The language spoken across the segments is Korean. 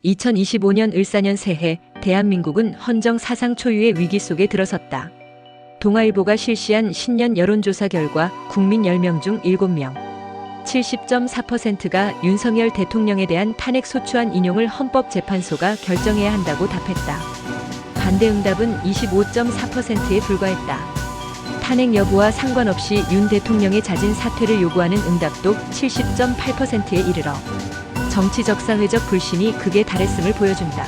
2025년 을사년 새해 대한민국은 헌정 사상 초유의 위기 속에 들어섰다. 동아일보가 실시한 신년 여론조사 결과 국민 10명 중 7명, 70.4%가 윤석열 대통령에 대한 탄핵 소추안 인용을 헌법재판소가 결정해야 한다고 답했다. 반대 응답은 25.4%에 불과했다. 탄핵 여부와 상관없이 윤 대통령의 잦은 사퇴를 요구하는 응답도 70.8%에 이르러 정치적사회적 불신이 극에 달했음을 보여준다.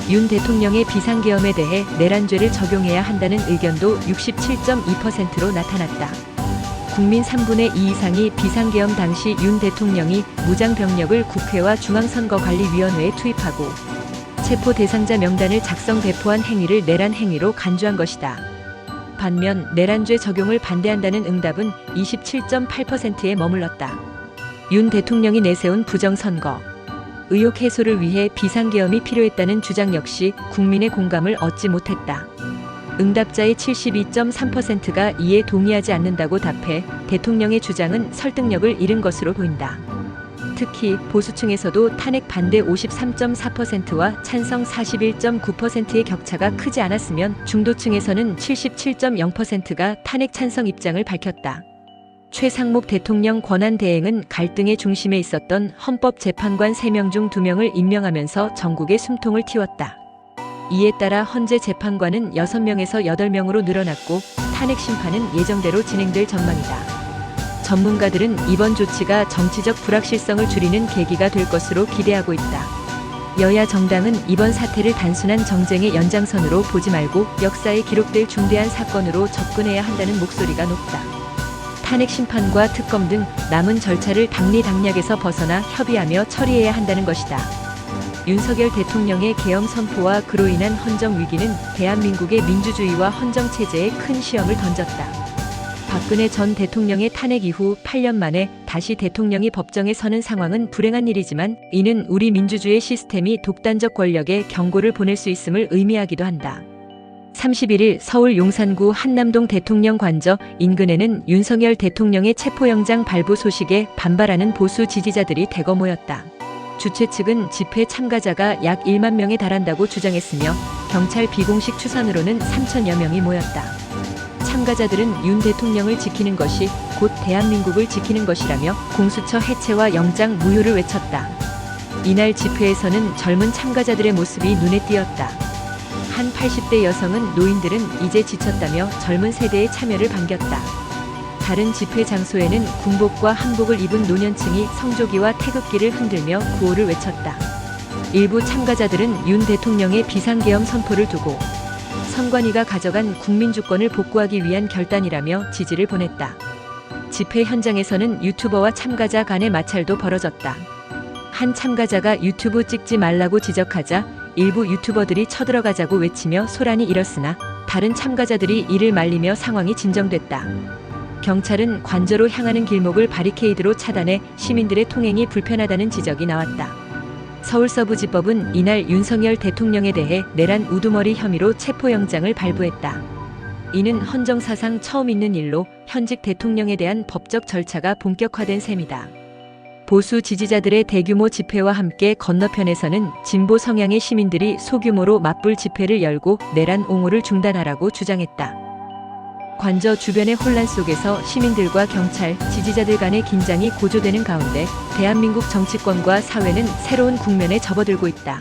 윤 대통령의 비상계엄에 대해 내란죄를 적용해야 한다는 의견도 67.2%로 나타났다. 국민 3분의 2 이상이 비상계엄 당시 윤 대통령이 무장병력을 국회와 중앙선거관리위원회에 투입하고 체포 대상자 명단을 작성 배포한 행위를 내란 행위로 간주한 것이다. 반면 내란죄 적용을 반대한다는 응답은 27.8%에 머물렀다. 윤 대통령이 내세운 부정선거 의혹 해소를 위해 비상계엄이 필요했다는 주장 역시 국민의 공감을 얻지 못했다. 응답자의 72.3%가 이에 동의하지 않는다고 답해 대통령의 주장은 설득력을 잃은 것으로 보인다. 특히 보수층에서도 탄핵 반대 53.4%와 찬성 41.9%의 격차가 크지 않았으면 중도층에서는 77.0%가 탄핵 찬성 입장을 밝혔다. 최상목 대통령 권한대행은 갈등의 중심에 있었던 헌법재판관 3명 중 2명을 임명하면서 전국에 숨통을 틔웠다. 이에 따라 헌재 재판관은 6명에서 8명으로 늘어났고 탄핵 심판은 예정대로 진행될 전망이다. 전문가들은 이번 조치가 정치적 불확실성을 줄이는 계기가 될 것으로 기대하고 있다. 여야 정당은 이번 사태를 단순한 정쟁의 연장선으로 보지 말고 역사에 기록될 중대한 사건으로 접근해야 한다는 목소리가 높다. 탄핵 심판과 특검 등 남은 절차를 당리당략에서 벗어나 협의하며 처리해야 한다는 것이다. 윤석열 대통령의 계엄 선포와 그로 인한 헌정 위기는 대한민국의 민주주의와 헌정 체제에 큰 시험을 던졌다. 박근혜 전 대통령의 탄핵 이후 8년 만에 다시 대통령이 법정에 서는 상황은 불행한 일이지만 이는 우리 민주주의 시스템이 독단적 권력에 경고를 보낼 수 있음을 의미하기도 한다. 31일 서울 용산구 한남동 대통령 관저 인근에는 윤석열 대통령의 체포영장 발부 소식에 반발하는 보수 지지자들이 대거 모였다. 주최 측은 집회 참가자가 약 1만 명에 달한다고 주장했으며 경찰 비공식 추산으로는 3천여 명이 모였다. 참가자들은 윤 대통령을 지키는 것이 곧 대한민국을 지키는 것이라며 공수처 해체와 영장 무효를 외쳤다. 이날 집회에서는 젊은 참가자들의 모습이 눈에 띄었다. 한 80대 여성은 노인들은 이제 지쳤다며 젊은 세대의 참여를 반겼다. 다른 집회 장소에는 군복과 한복을 입은 노년층이 성조기와 태극기를 흔들며 구호를 외쳤다. 일부 참가자들은 윤 대통령의 비상계엄 선포를 두고 선관위가 가져간 국민주권을 복구하기 위한 결단이라며 지지를 보냈다. 집회 현장에서는 유튜버와 참가자 간의 마찰도 벌어졌다. 한 참가자가 유튜브 찍지 말라고 지적하자 일부 유튜버들이 쳐들어가자고 외치며 소란이 일었으나 다른 참가자들이 이를 말리며 상황이 진정됐다. 경찰은 관저로 향하는 길목을 바리케이드로 차단해 시민들의 통행이 불편하다는 지적이 나왔다. 서울서부지법은 이날 윤석열 대통령에 대해 내란 우두머리 혐의로 체포영장을 발부했다. 이는 헌정사상 처음 있는 일로 현직 대통령에 대한 법적 절차가 본격화된 셈이다. 보수 지지자들의 대규모 집회와 함께 건너편에서는 진보 성향의 시민들이 소규모로 맞불 집회를 열고 내란 옹호를 중단하라고 주장했다. 관저 주변의 혼란 속에서 시민들과 경찰, 지지자들 간의 긴장이 고조되는 가운데 대한민국 정치권과 사회는 새로운 국면에 접어들고 있다.